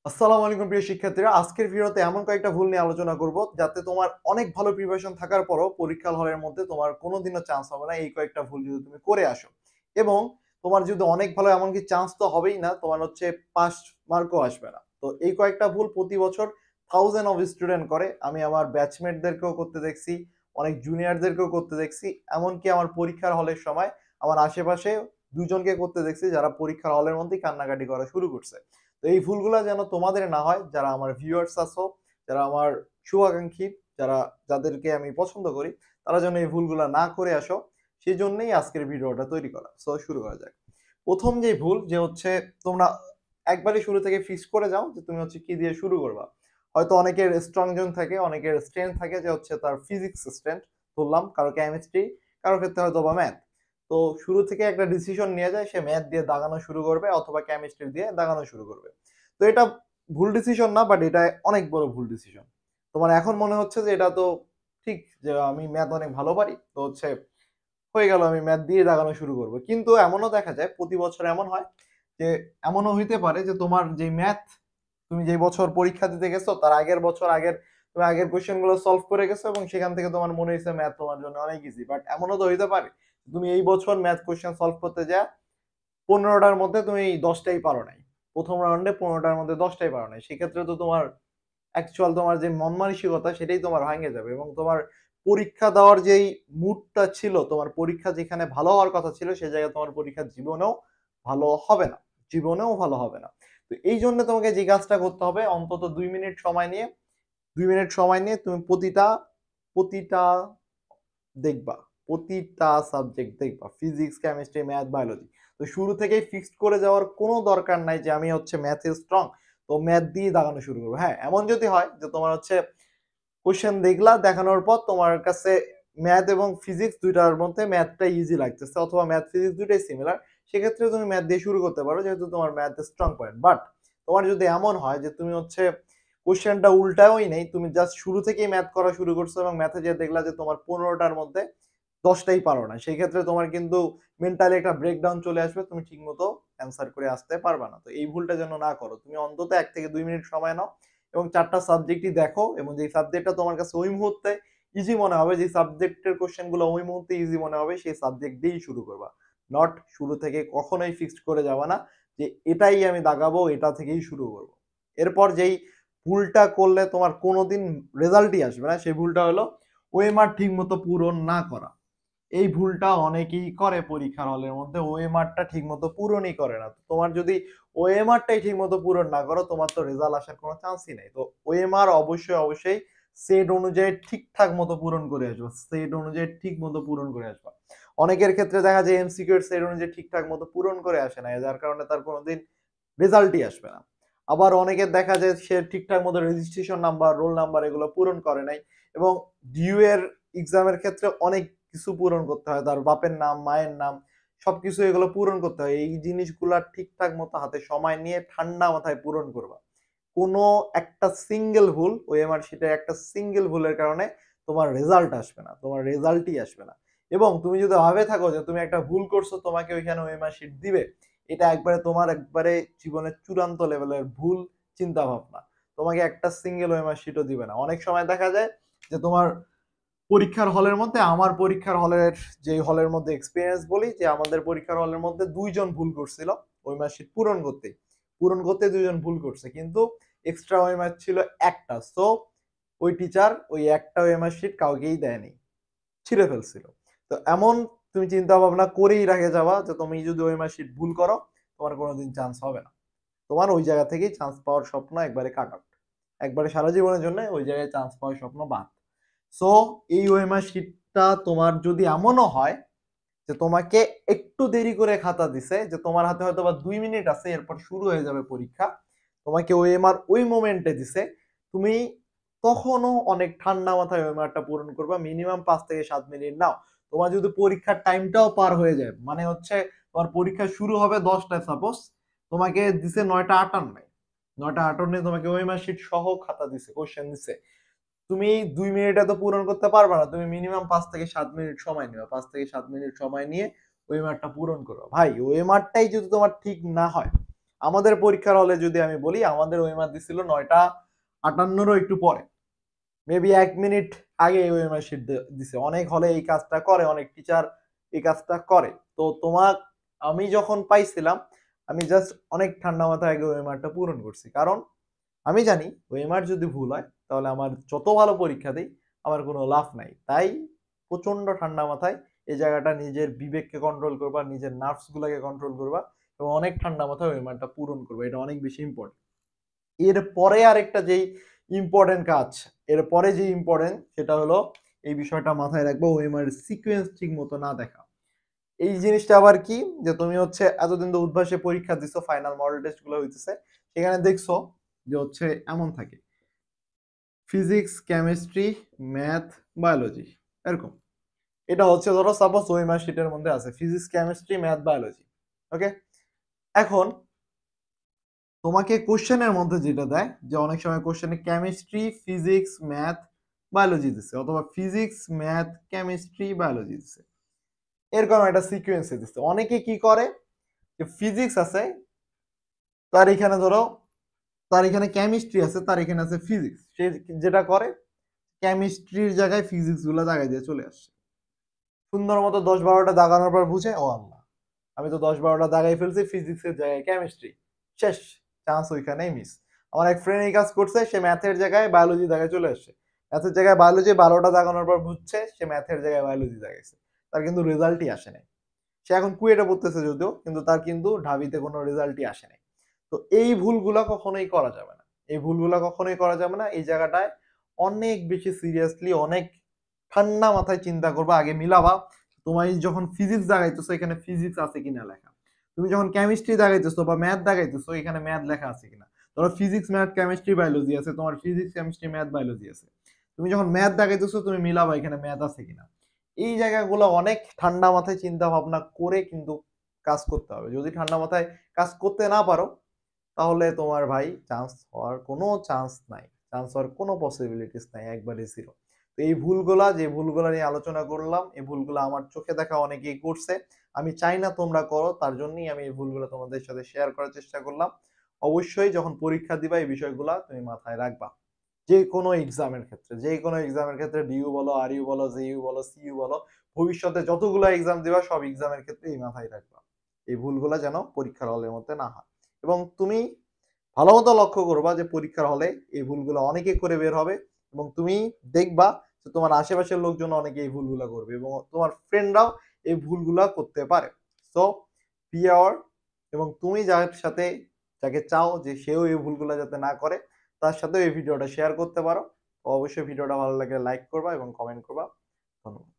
আসসালামু আলাইকুম প্রিয় শিক্ষার্থীরা। আজকের ভিডিওতে এমন কয়েকটা ভুল নিয়ে আলোচনা করব যাতে তোমার অনেক ভালো প্রিপারেশন থাকার পরও পরীক্ষা হলের মধ্যে তোমার কোনোদিনও চান্স হবে না এই কয়েকটা ভুল যদি তুমি করে আসো। এবং তোমার যদি অনেক ভালো এমনকি চান্স তো হবেই না, তোমার হচ্ছে পাস মার্কও আসবে না। তো এই কয়েকটা ভুল প্রতি বছর থাউজেন্ড অফ স্টুডেন্ট করে। আমি আমার ব্যাচমেটদেরকেও করতে দেখছি, অনেক জুনিয়রদেরকেও করতে দেখছি। এমনকি আমার পরীক্ষার হলের সময় আমার আশেপাশে ২ জনকে করতে দেখছি যারা পরীক্ষার হলের মধ্যেই কান্নাকাটি করা শুরু করছে। তো এই ভুলগুলা যেন তোমাদের না হয়, যারা আমার ভিউয়ার্স আছো, যারা আমার শুভাকাঙ্ক্ষী, যাদেরকে আমি পছন্দ করি, তারা যেন এই ভুলগুলা না করে আসো, সেজন্যই আজকের ভিডিওটা তৈরি করা। সো শুরু করা যাক। ১ম যে ভুল যে হচ্ছে তোমরা একবারই শুরু থেকে ফিক্স করে যাও যে তুমি হচ্ছে কি দিয়ে শুরু করবা। হয়তো অনেকের স্ট্রং জোন থাকে, অনেকের স্ট্রেংথ থাকে যে হচ্ছে তার ফিজিক্স স্ট্রেংথ ধরলাম, কারো কেমিস্ট্রি, কারো ক্ষেত্রে হয়তোবা ম্যাথ। তো শুরু থেকে একটা ডিসিশন নিয়ে যায় সে ম্যাথ দিয়ে দাগানো শুরু করবে অথবা কেমিস্ট্রি দিয়ে দাগানো শুরু করবে। তো এটা ভুল ডিসিশন না, বাট এটা অনেক বড় ভুল ডিসিশন। তোমার এখন মনে হচ্ছে যে এটা তো ঠিক, যে আমি ম্যাথ অনেক ভালো পারি, তো হচ্ছে হয়ে গেল আমি ম্যাথ দিয়ে দাগানো শুরু করব। কিন্তু এমনও দেখা যায় প্রতি বছর এমন হয় যে এমনও হইতে পারে যে তোমার যে ম্যাথ তুমি যে বছর পরীক্ষা দিতে গেছো তার আগের বছর তুমি আগের কোশ্চেন গুলো সলভ করে গেছো এবং সেখান থেকে তোমার মনে হয়েছে ম্যাথ তোমার জন্য অনেক ইজি। বাট এমনও তো হইতে পারে তুমি এই বছর ম্যাথ কোশ্চেন সলভ করতে যা ১৫টার মধ্যে তুমি ১০টাই পারো নাই। প্রথম রাউন্ডে ১৫টার মধ্যে ১০টাই পারো নাই। সেক্ষেত্রে তো তোমার অ্যাকচুয়াল তোমার যে মন মানসিকতা সেটাই তোমার ভাঙে যাবে এবং তোমার পরীক্ষা দেওয়ার যেই মুডটা ছিল, তোমার পরীক্ষা যেখানে ভালো হওয়ার কথা ছিল সে জায়গায় তোমার পরীক্ষা জীবনেও ভালো হবে না। জীবনেও ভালো হবে না। তো এইজন্য তোমাকে যে কাজটা করতে হবে, অন্তত ২ মিনিট সময় নিয়ে ২ মিনিট সময় নিয়ে তুমি প্রতিটা দেখবা। প্রতিটা সাবজেক্ট দেখবা। Physics, chemistry, math, biology. তো শুরু থেকেই ফিক্সড করে যাওয়ার কোনো দরকার নাই যে আমি হচ্ছে ম্যাথে স্ট্রং, তো ম্যাথ দিয়ে দাগানো শুরু করব। হ্যাঁ, এমন যদি হয় যে তোমার হচ্ছে কোয়েশ্চেন দেখলা, দেখানোর পর তোমার কাছে ম্যাথ এবং ফিজিক্স ২ টার মধ্যে ম্যাথটা ইজি লাগতেছে অথবা ম্যাথ ফিজিক্স ২ টাই সিমিলার। সেক্ষেত্রে তুমি ম্যাথ দিয়ে শুরু করতে পারো যেহেতু তোমার ম্যাথ স্ট্রং পয়েন্ট। বাট তোমার যদি এমন হয় যে তুমি হচ্ছে কোয়েশ্চেনটা উল্টাওই নাই, তুমি জাস্ট শুরু থেকেই ম্যাথ করা শুরু করছো এবং ম্যাথে যেয়ে দেখলা যে তোমার ১৫টার মধ্যে ১০টাই পারো না। সেক্ষেত্রে তোমার কিন্তু মেন্টালি একটা ব্রেকডাউন চলে আসবে। তুমি ঠিকমতো অ্যান্সার করে আসতে পারবা না। তো এই ভুলটা যেন না করো। তুমি অন্তত ১ থেকে ২ মিনিট সময় নাও এবং ৪ টা সাবজেক্টই দেখো এবং যেই সাবজেক্টটা তোমার কাছে ওই মুহূর্তে ইজি মনে হবে, যে সাবজেক্টের কোয়েশ্চেন গুলো ওই মুহূর্তে ইজি মনে হবে, সেই সাবজেক্ট দিয়েই শুরু করবা। নট শুরু থেকে কখনোই ফিক্সড করে যাবা না যে এটাই আমি দাগাবো, এটা থেকেই শুরু করব। এরপর যেই ভুলটা করলে তোমার কোনোদিন রেজাল্টই আসবে না, সেই ভুলটা হলো ওএমআর ঠিকমতো পূরণ না করা। এই ভুলটা অনেকেই করে পরীক্ষার হলের মধ্যে, ওএমআরটা ঠিকমতো পূরণই করে না। তো তোমার যদি ওএমআরটাই ঠিকমতো পূরণ না করো, তোমার তো রেজাল্ট আসার কোনো চান্সই নাই। তো ওএমআর অবশ্যই সেট অনুযায়ী ঠিকঠাক মতো পূরণ করে আসবা। সেট অনুযায়ী ঠিক মতো পূরণ করে আসবা। অনেকের ক্ষেত্রে দেখা যায় এমসিকিউ এর সেট অনুযায়ী ঠিকঠাক মতো পূরণ করে আসে না, যার কারণে তার কোনোদিন রেজাল্টই আসবে না। আবার অনেকের দেখা যায় সে ঠিকঠাক মতো রেজিস্ট্রেশন নাম্বার, রোল নাম্বার এগুলো পূরণ করে নাই এবং ডিইউ এর এক্সামের ক্ষেত্রে অনেক কিছু পূরণ করতে হয়। তার বাপের নাম, মায়ের নাম সবকিছু এগুলো পূরণ করতে হয়। এই জিনিসগুলা ঠিকঠাক মতো হাতে সময় নিয়ে ঠান্ডা মাথায় পূরণ করবা। কোনো একটা সিঙ্গেল ভুল, ওএমআর শিটের একটা সিঙ্গেল ভুলের কারণে তোমার রেজাল্ট আসবে না। তোমার রেজাল্টই আসবে না। এবং তুমি যদি ভাবে থাকো যে তুমি একটা ভুল করছো তোমাকে ওইখানে ওএমআর শিট দিবে, এটা একবারে জীবনের চূড়ান্ত লেভেলের ভুল চিন্তা ভাবনা। তোমাকে একটা সিঙ্গেল ওএমআর শিটও দিবে না। অনেক সময় দেখা যায় যে তোমার পরীক্ষার হলের মধ্যে, আমার পরীক্ষার হলের যে হলের মধ্যে এক্সপেরিয়েন্স বলি, যে আমাদের পরীক্ষার হলের মধ্যে ২ জন ভুল করছিল ওই মার্কশিট পূরণ করতে ২ জন ভুল করছে, কিন্তু এক্সট্রা ওই মার্ক ছিল একটা। সো ওই টিচার ওই একটা ওই মার্কশিট কাউকেই দেয়নি, ছিঁড়ে ফেলছিল। তো এমন তুমি চিন্তা ভাবনা করেই রেখে যাবা যে তুমি যদি ওই মার্কশিট ভুল করো তোমার কোনোদিন চান্স হবে না। তোমার ওই জায়গা থেকেই চান্স পাওয়ার স্বপ্ন একবারে কাট আউট। একবারে সারা জীবনের জন্য ওই জায়গায় চান্স পাওয়ার স্বপ্ন বাদ। সো এই ওএমআর শিটটা তোমার যদি এমনও হয় যে তোমাকে একটু দেরি করে খাতা দিছে, যে তোমার হাতে হয়তো বা ২ মিনিট আছে এরপর শুরু হয়ে যাবে পরীক্ষা, তোমাকে ওএমআর ওই মোমেন্টে দিছে, তুমি তখনও অনেক ঠান্ডা মাথায় ওএমআরটা পূরণ করবা। মিনিমাম ৫ থেকে ৭ মিনিট নাও। তোমার যদি পরীক্ষার টাইমটাও পার হয়ে যায়, মানে হচ্ছে তোমার পরীক্ষা শুরু হবে ১০টায়, সাপোজ তোমাকে দিছে ৯টা ৫৮, ৯টা ৫৮ তোমাকে ওএমআর শিট সহ খাতা দিছে, কোশ্চেন দিছে, তুমি ২ মিনিটে তো পূরণ করতে পারবা না। তুমি মিনিমাম ৫ থেকে ৭ মিনিট সময় নিবা। ৫ থেকে ৭ মিনিট সময় নিয়ে ওএমআরটা পূরণ করো। ভাই ওএমআরটাই যদি তোমার ঠিক না হয়, আমাদের পরীক্ষার হলে যদি আমি বলি, আমাদের ওএমআর দিছিল ৯:৫৮ একটু পরে। মেবি ১ মিনিট আগে ওএমআর শিট দিছে। অনেক হলে এই কাজটা করে, অনেক টিচার এই কাজটা করে। তো আমি যখন পাইছিলাম, আমি জাস্ট অনেক ঠান্ডা মাথায় আগে ওএমআরটা পূরণ করছি। কারণ আমি জানি ওএমআর যদি ভুল হয়, তাহলে আমার যত ভালো পরীক্ষা দেই, আমার কোনো লাভ নাই। তাই প্রচন্ড ঠান্ডা মাথায় এই জায়গাটা নিজের বিবেককে কন্ট্রোল করবা, নিজের নার্ভস গুলাকে কন্ট্রোল করবা এবং অনেক ঠান্ডা মাথায় ওএমআরটা পূরণ করবা। এটা অনেক বেশি ইম্পোর্টেন্ট। এরপরে আরেকটা যেই ইম্পোর্টেন্ট কাজ, এরপরে যে ইম্পোর্টেন্ট সেটা হলো এই বিষয়টা মাথায় রাখবা, ওএমআর সিকোয়েন্স ঠিক মতো না দেখা। এই জিনিসটা আবার কি, যে তুমি হচ্ছে এতদিন তো উদ্ভাসে পরীক্ষা দিছো, ফাইনাল মডেল টেস্ট গুলো হইতেছে, সেখানে দেখছো যে হচ্ছে এমন থাকে ফিজিক্স, কেমিস্ট্রি, ম্যাথ, বায়োলজি এরকম। এটা হচ্ছে ধরো সাপোজ ওএমআর শিটের মধ্যে আছে ফিজিক্স, কেমিস্ট্রি, ম্যাথ, বায়োলজি। ওকে, এখন তোমাকে কোশ্চেনের মধ্যে যেটা দেয়, যে অনেক সময় কোশ্চেনে কেমিস্ট্রি, ফিজিক্স, ম্যাথ, বায়োলজি দিচ্ছে, অথবা ফিজিক্স, ম্যাথ, কেমিস্ট্রি, বায়োলজি দিচ্ছে, এরকম একটা সিকোয়েন্সে দিচ্ছে। অনেকে কি করে, যে ফিজিক্স আছে, তার এখানে ধরো, তার এখানে কেমিস্ট্রি আছে, তার এখানে আছে ফিজিক্স, সে যেটা করে কেমিস্ট্রির জায়গায় ফিজিক্স গুলা দাগাই দিয়ে চলে আসছে। সুন্দর মতো ১০-১২টা দাগানোর পর বুঝে, ও আল্লাহ, আমি তো ১০-১২টা দাগাই ফেলছি, ফিজিক্সের জায়গায় কেমিস্ট্রি, শেষ, চান্স ওইখানেই মিস। আমার এক ফ্রেন্ড এই কাজ করছে, সে ম্যাথের জায়গায় বায়োলজি দাগায় চলে আসছে। ম্যাথের জায়গায় বায়োলজি ১২টা দাগানোর পর বুঝছে সে ম্যাথের জায়গায় বায়োলজি দাগাইছে, তার কিন্তু রেজাল্টই আসে নাই। সে এখন কুয়েটে পড়তেছে যদিও, কিন্তু তার কিন্তু ঢাবিতে কোনো রেজাল্টই আসে নাই। তো এই ভুলগুলা কখনোই করা যাবে না, এই ভুলগুলা কখনোই করা যাবে না। এই জায়গাটায় অনেক বেশি সিরিয়াসলি, অনেক ঠান্ডা মাথায় চিন্তা করবা, আগে মিলাবা। তোমার যখন ফিজিক্স দাগাইতেছো, এখানে ফিজিক্স আছে কিনা লেখা। তুমি যখন কেমিস্ট্রি দাগাইতেছো বা ম্যাথ দাগাইতেছো, এখানে ম্যাথ লেখা আছে কিনা। ধরো ফিজিক্স, ম্যাথ, কেমিস্ট্রি, বায়োলজি আছে, তোমার ফিজিক্স, কেমিস্ট্রি, ম্যাথ, বায়োলজি আছে। তুমি যখন ম্যাথ দাগাইতেছো, তুমি মিলাবা এখানে ম্যাথ আছে কিনা। এই জায়গাগুলো অনেক ঠান্ডা মাথায় চিন্তা ভাবনা করে কিন্তু কাজ করতে হবে। যদি ঠান্ডা মাথায় কাজ করতে না পারো, তাহলে তোমার ভাই চান্স হওয়ার কোনো চান্স নাই, চান্স হওয়ার কোনো পসিবিলিটিস নাই, একবারে জিরো। তো এই ভুলগুলা, যে ভুলগুলা নিয়ে আলোচনা করলাম, এই ভুলগুলা আমার চোখে দেখা অনেকেই করছে, আমি চাই না তোমরা করো, তার জন্যই আমি এই ভুলগুলো তোমাদের সাথে শেয়ার করার চেষ্টা করলাম। অবশ্যই যখন পরীক্ষা দিবা এই বিষয়গুলা তুমি মাথায় রাখবা, যে কোনো এক্সামের ক্ষেত্রে, যে কোনো এক্সামের ক্ষেত্রে, ডিইউ বলো, আরইউ বলো, জেইউ বলো, সিইউ বলো, ভবিষ্যতে যতগুলো এক্সাম দিবা সব এক্সামের ক্ষেত্রে এই মাথায় রাখবা, এই ভুলগুলা যেন পরীক্ষার হলের মধ্যে না হয়। এবং তুমি ভালো মতো লক্ষ্য করবা যে পরীক্ষার হলে এই ভুলগুলো অনেকে করে বের হবে, এবং তুমি দেখবা যে তোমার আশেপাশের লোকজন অনেকে এই ভুলগুলা করবে, এবং তোমার ফ্রেন্ডরাও এই ভুলগুলা করতে পারে। সো বি আওয়ার, এবং তুমি যার সাথে, যাকে চাও যে সেও এই ভুলগুলা যাতে না করে, তার সাথেও এই ভিডিওটা শেয়ার করতে পারো। তো অবশ্যই ভিডিওটা ভালো লাগলে লাইক করবা এবং কমেন্ট করবা। ধন্যবাদ।